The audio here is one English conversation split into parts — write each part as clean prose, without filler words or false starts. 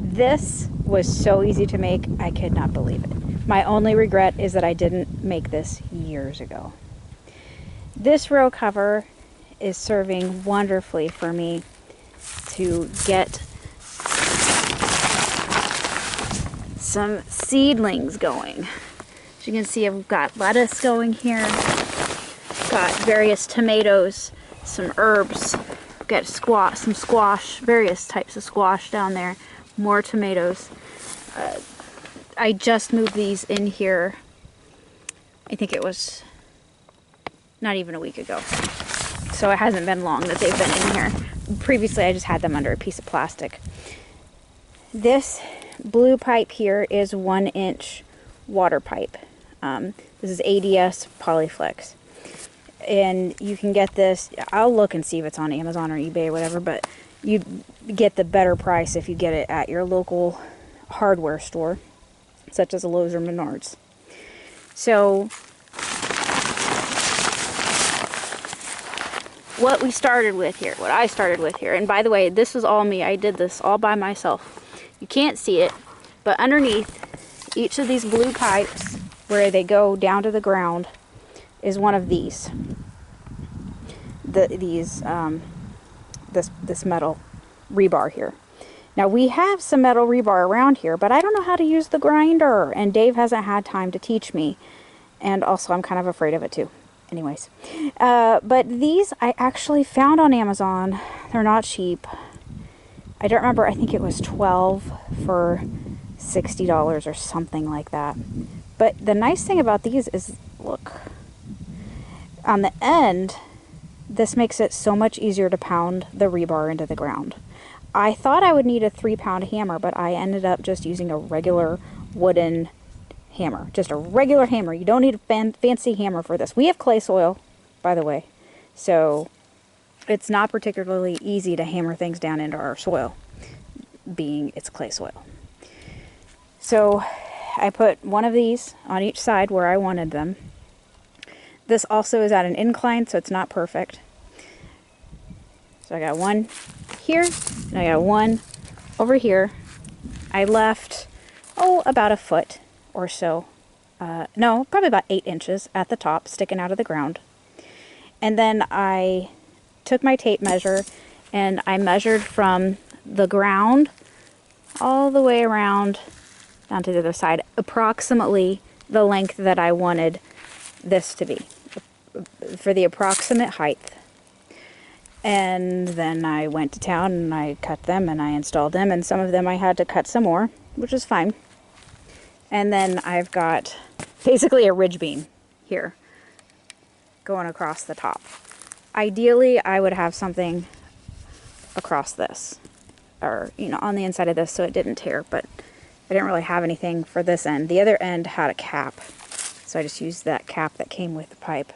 This was so easy to make, I could not believe it. My only regret is that I didn't make this years ago. This row cover is serving wonderfully for me to get some seedlings going. As you can see, I've got lettuce going here, got various tomatoes, some herbs, got some squash, various types of squash down there, more tomatoes. I just moved these in here, I think it was not even a week ago. So it hasn't been long that they've been in here. Previously I just had them under a piece of plastic. This blue pipe here is 1-inch water pipe. This is ADS Polyflex. And you can get this, I'll look and see if it's on Amazon or eBay or whatever, but you get the better price if you get it at your local hardware store, such as a Lowe's or Menards. So what I started with here, and by the way, this was all me. I did this all by myself. You can't see it, but underneath each of these blue pipes, where they go down to the ground, is one of these. This metal rebar here. Now we have some metal rebar around here, but I don't know how to use the grinder, and Dave hasn't had time to teach me, and also I'm kind of afraid of it too. Anyways, but these I actually found on Amazon. They're not cheap. I don't remember, I think it was 12 for $60 or something like that. But the nice thing about these is, look, on the end, this makes it so much easier to pound the rebar into the ground. I thought I would need a 3-pound hammer, but I ended up just using a regular wooden hammer. Just a regular hammer. You don't need a fancy hammer for this. We have clay soil, by the way, so it's not particularly easy to hammer things down into our soil, being it's clay soil. So I put one of these on each side where I wanted them. This also is at an incline, so it's not perfect. So I got one here, and I got one over here. I left, about a foot or so. No, probably about 8 inches at the top, sticking out of the ground. And then I took my tape measure, and I measured from the ground all the way around down to the other side, approximately the length that I wanted this to be, for the approximate height. And then I went to town and I cut them and I installed them, and some of them I had to cut some more, which is fine. And then I've got basically a ridge beam here going across the top. Ideally, I would have something across this, or, on the inside of this so it didn't tear, but I didn't really have anything for this end. The other end had a cap, so I just used that cap that came with the pipe.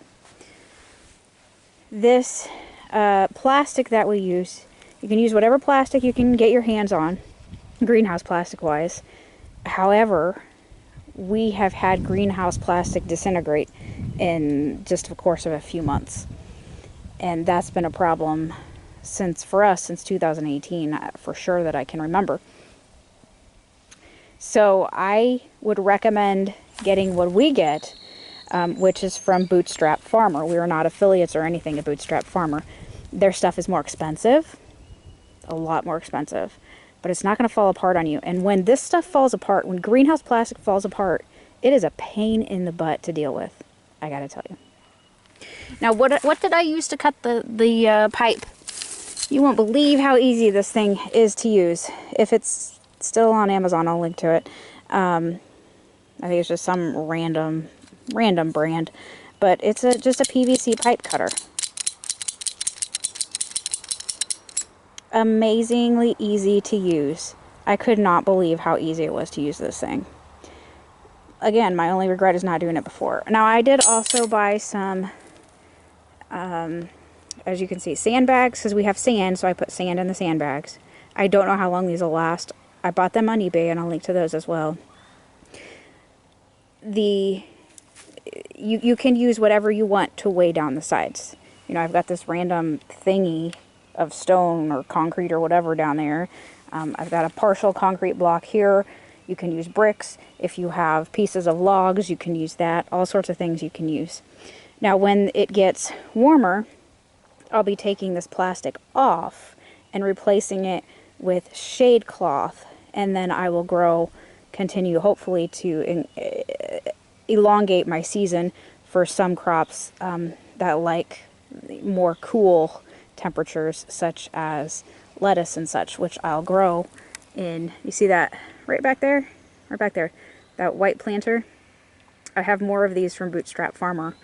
This plastic that we use, you can use whatever plastic you can get your hands on, greenhouse plastic wise. However, we have had greenhouse plastic disintegrate in just the course of a few months. And that's been a problem for us since 2018, for sure, that I can remember. So I would recommend getting what we get, which is from Bootstrap Farmer. We are not affiliates or anything to Bootstrap Farmer. Their stuff is more expensive, a lot more expensive, but it's not going to fall apart on you. And when this stuff falls apart, when greenhouse plastic falls apart, it is a pain in the butt to deal with, I gotta tell you. Now, what did I use to cut the pipe? You won't believe how easy this thing is to use. If it's still on Amazon, I'll link to it. I think it's just some random brand, but it's just a PVC pipe cutter. Amazingly easy to use. I could not believe how easy it was to use this thing. Again, my only regret is not doing it before. Now, I did also buy some, as you can see, sandbags, because we have sand, so I put sand in the sandbags. I don't know how long these will last. I bought them on eBay, and I'll link to those as well. You can use whatever you want to weigh down the sides. I've got this random thingy of stone or concrete or whatever down there. I've got a partial concrete block here. You can use bricks. If you have pieces of logs, you can use that. All sorts of things you can use. Now, when it gets warmer, I'll be taking this plastic off and replacing it with shade cloth, and then I will continue hopefully to elongate my season for some crops that like more cool temperatures, such as lettuce and such, which I'll grow in. You see that right back there? Right back there. That white planter. I have more of these from Bootstrap Farmer,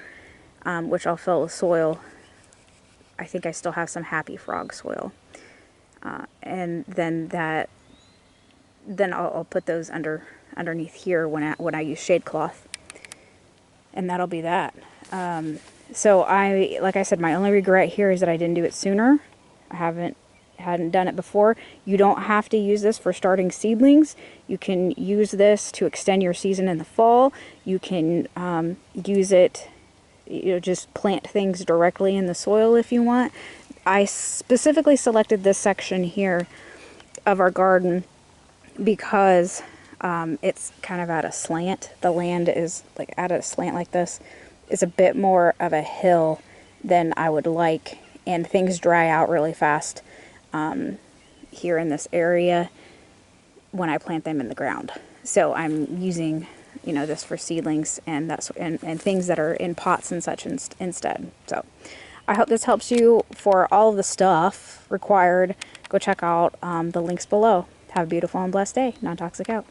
which I'll fill with soil. I think I still have some Happy Frog soil. And then I'll put those underneath here when I use shade cloth. And that'll be that. So like I said, my only regret here is that I didn't do it sooner. I hadn't done it before. You don't have to use this for starting seedlings. You can use this to extend your season in the fall. You can use it, just plant things directly in the soil if you want. I specifically selected this section here of our garden because it's kind of at a slant. The land is like at a slant like this. It's a bit more of a hill than I would like, and things dry out really fast here in this area when I plant them in the ground. So I'm using, this for seedlings and things that are in pots and such instead. So I hope this helps you. For all of the stuff required, go check out the links below. Have a beautiful and blessed day. Non-Toxic out.